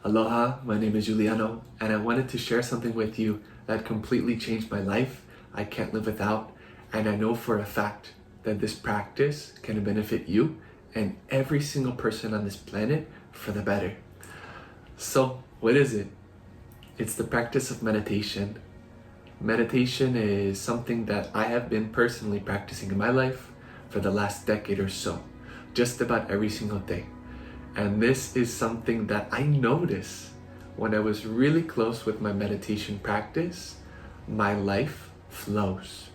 Aloha, my name is Juliano, and I wanted to share something with you that completely changed my life. I can't live without, and I know for a fact that this practice can benefit you and every single person on this planet for the better. So, what is it? It's the practice of meditation. Meditation is something that I have been personally practicing in my life for the last decade or so, just about every single day. And this is something that I noticed when I was really close with my meditation practice. My life flows.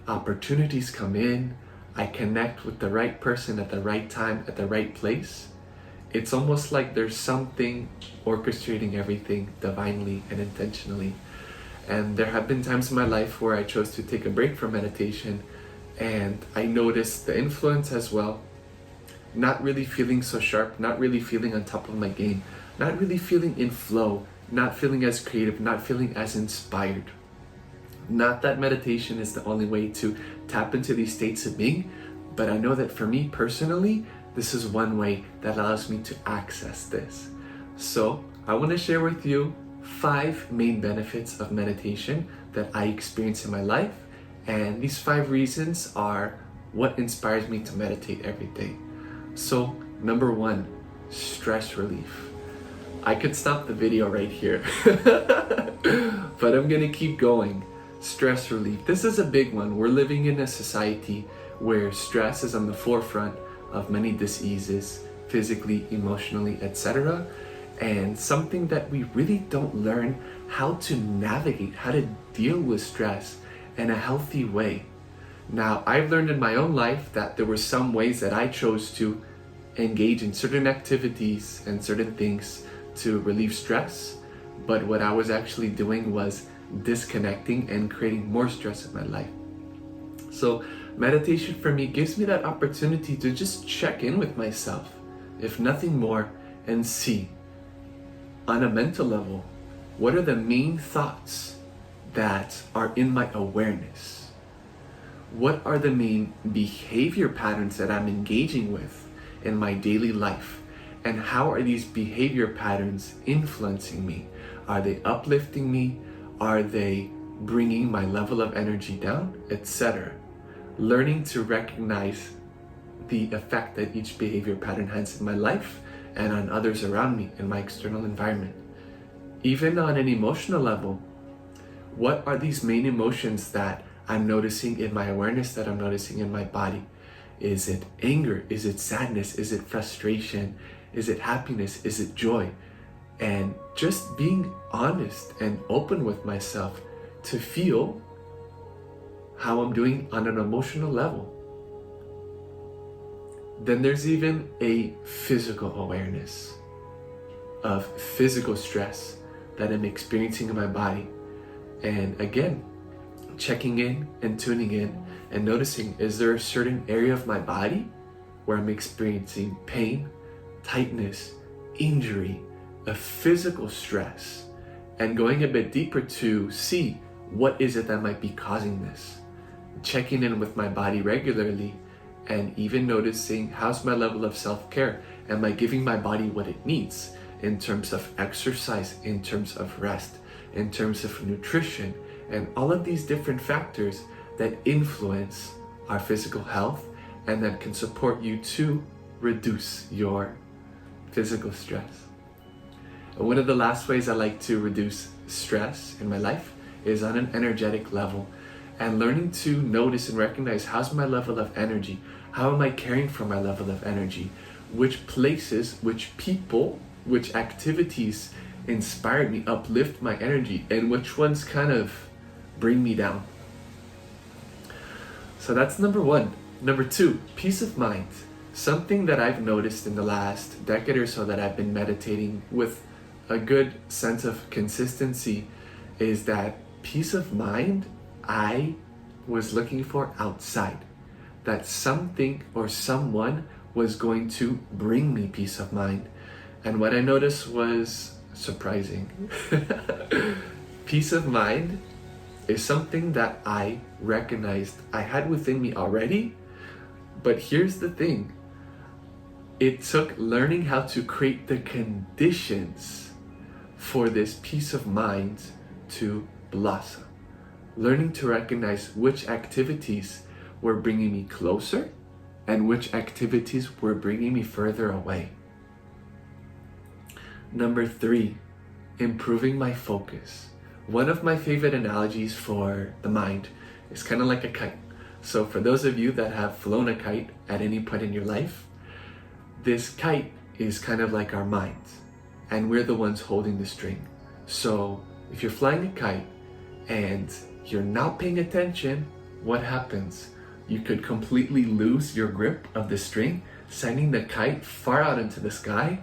Opportunities come in. I connect with the right person at the right time, at the right place. It's almost like there's something orchestrating everything divinely and intentionally. And there have been times in my life where I chose to take a break from meditation, and I noticed the influence as well. Not really feeling so sharp, not really feeling on top of my game, not really feeling in flow, not feeling as creative, not feeling as inspired. Not that meditation is the only way to tap into these states of being, but I know that for me personally, this is one way that allows me to access this. So I want to share with you 5 main benefits of meditation that I experience in my life. And these 5 reasons are what inspires me to meditate every day. So, number 1, stress relief. I could stop the video right here, but I'm gonna keep going. Stress relief. This is a big one. We're living in a society where stress is on the forefront of many diseases, physically, emotionally, etc. And something that we really don't learn how to navigate, how to deal with stress in a healthy way. Now, I've learned in my own life that there were some ways that I chose to engage in certain activities and certain things to relieve stress, but what I was actually doing was disconnecting and creating more stress in my life. So meditation for me gives me that opportunity to just check in with myself, if nothing more, and see on a mental level, what are the main thoughts that are in my awareness? What are the main behavior patterns that I'm engaging with in my daily life? And how are these behavior patterns influencing me? Are they uplifting me? Are they bringing my level of energy down, etc.? Learning to recognize the effect that each behavior pattern has in my life and on others around me in my external environment. Even on an emotional level, what are these main emotions that I'm noticing in my awareness, that I'm noticing in my body? Is it anger? Is it sadness? Is it frustration? Is it happiness? Is it joy? And just being honest and open with myself to feel how I'm doing on an emotional level. Then there's even a physical awareness of physical stress that I'm experiencing in my body. And again, checking in and tuning in and noticing, is there a certain area of my body where I'm experiencing pain, tightness, injury, a physical stress, and going a bit deeper to see what is it that might be causing this. Checking in with my body regularly and even noticing, how's my level of self-care? Am I giving my body what it needs in terms of exercise, in terms of rest, in terms of nutrition, and all of these different factors that influence our physical health and that can support you to reduce your physical stress. And one of the last ways I like to reduce stress in my life is on an energetic level, and learning to notice and recognize, how's my level of energy? How am I caring for my level of energy? Which places, which people, which activities inspire me, uplift my energy, and which ones kind of bring me down? So that's number 1. Number 2, peace of mind. Something that I've noticed in the last decade or so that I've been meditating with a good sense of consistency is that peace of mind I was looking for outside. That something or someone was going to bring me peace of mind. And what I noticed was surprising. Peace of mind is something that I recognized I had within me already, but here's the thing. It took learning how to create the conditions for this peace of mind to blossom. Learning to recognize which activities were bringing me closer and which activities were bringing me further away. Number 3, improving my focus. One of my favorite analogies for the mind is kind of like a kite. So for those of you that have flown a kite at any point in your life, this kite is kind of like our minds, and we're the ones holding the string. So if you're flying a kite and you're not paying attention, what happens? You could completely lose your grip of the string, sending the kite far out into the sky.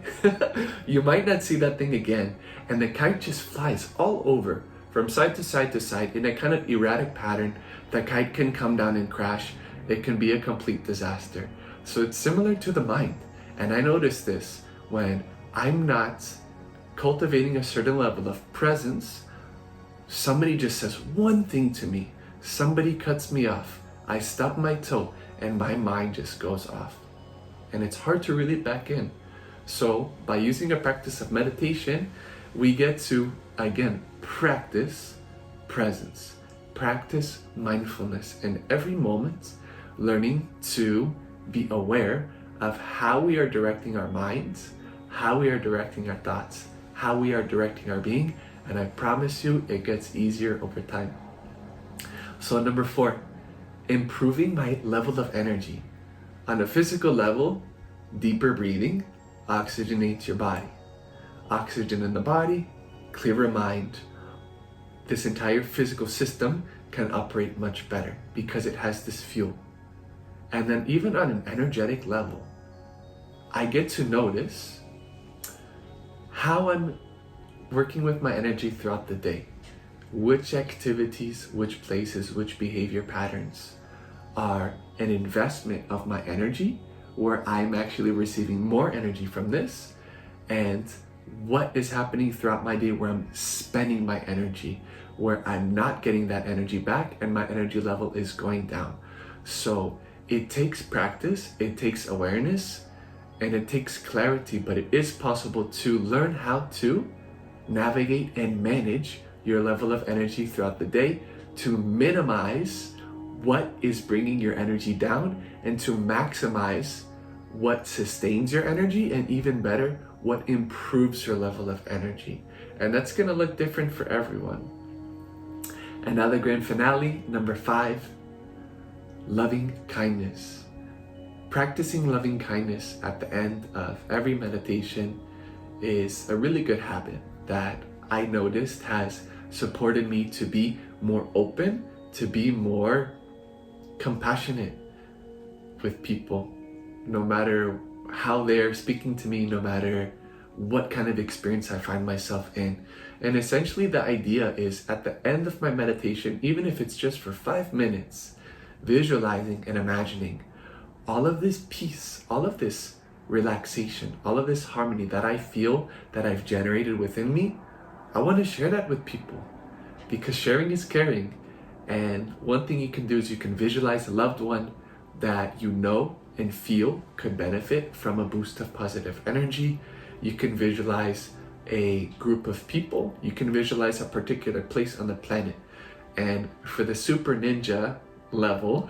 You might not see that thing again, and the kite just flies all over, from side to side to side, in a kind of erratic pattern. The kite can come down and crash. It can be a complete disaster. So it's similar to the mind. And I notice this when I'm not cultivating a certain level of presence. Somebody just says one thing to me, somebody cuts me off, I stub my toe, and my mind just goes off. And it's hard to reel it back in. So by using a practice of meditation, we get to, again, practice presence, practice mindfulness in every moment, learning to be aware of how we are directing our minds, how we are directing our thoughts, how we are directing our being, and I promise you it gets easier over time. So number 4, improving my level of energy. On a physical level, deeper breathing oxygenates your body. Oxygen in the body, clearer mind. This entire physical system can operate much better because it has this fuel. And then even on an energetic level, I get to notice how I'm working with my energy throughout the day. Which activities, which places, which behavior patterns are an investment of my energy, where I'm actually receiving more energy from this, and what is happening throughout my day where I'm spending my energy, where I'm not getting that energy back and my energy level is going down. So it takes practice, it takes awareness, and it takes clarity, but it is possible to learn how to navigate and manage your level of energy throughout the day, to minimize what is bringing your energy down and to maximize what sustains your energy, and even better, what improves your level of energy. And that's going to look different for everyone. And now the grand finale, number 5, loving kindness. Practicing loving kindness at the end of every meditation is a really good habit that I noticed has supported me to be more open, to be more compassionate with people, no matter how they're speaking to me, no matter what kind of experience I find myself in. And essentially the idea is, at the end of my meditation, even if it's just for 5 minutes, visualizing and imagining all of this peace, all of this relaxation, all of this harmony that I feel that I've generated within me. I want to share that with people, because sharing is caring. And one thing you can do is you can visualize a loved one that you know and feel could benefit from a boost of positive energy. You can visualize a group of people. You can visualize a particular place on the planet. And for the super ninja level,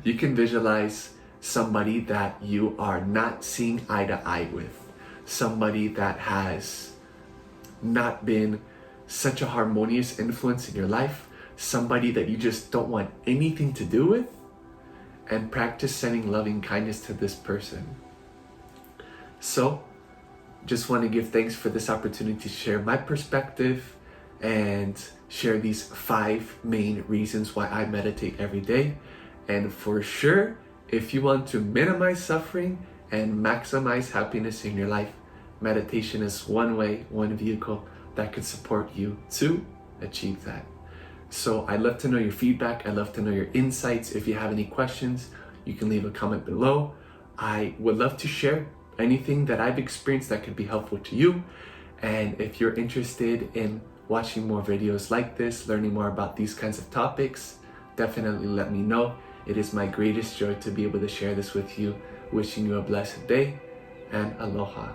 you can visualize somebody that you are not seeing eye to eye with, somebody that has not been such a harmonious influence in your life, somebody that you just don't want anything to do with, and practice sending loving kindness to this person. So, just want to give thanks for this opportunity to share my perspective and share these 5 main reasons why I meditate every day. And for sure, if you want to minimize suffering and maximize happiness in your life, meditation is one way, one vehicle that could support you to achieve that. So I'd love to know your feedback. I'd love to know your insights. If you have any questions, you can leave a comment below. I would love to share anything that I've experienced that could be helpful to you. And if you're interested in watching more videos like this, learning more about these kinds of topics, definitely let me know. It is my greatest joy to be able to share this with you. Wishing you a blessed day, and aloha.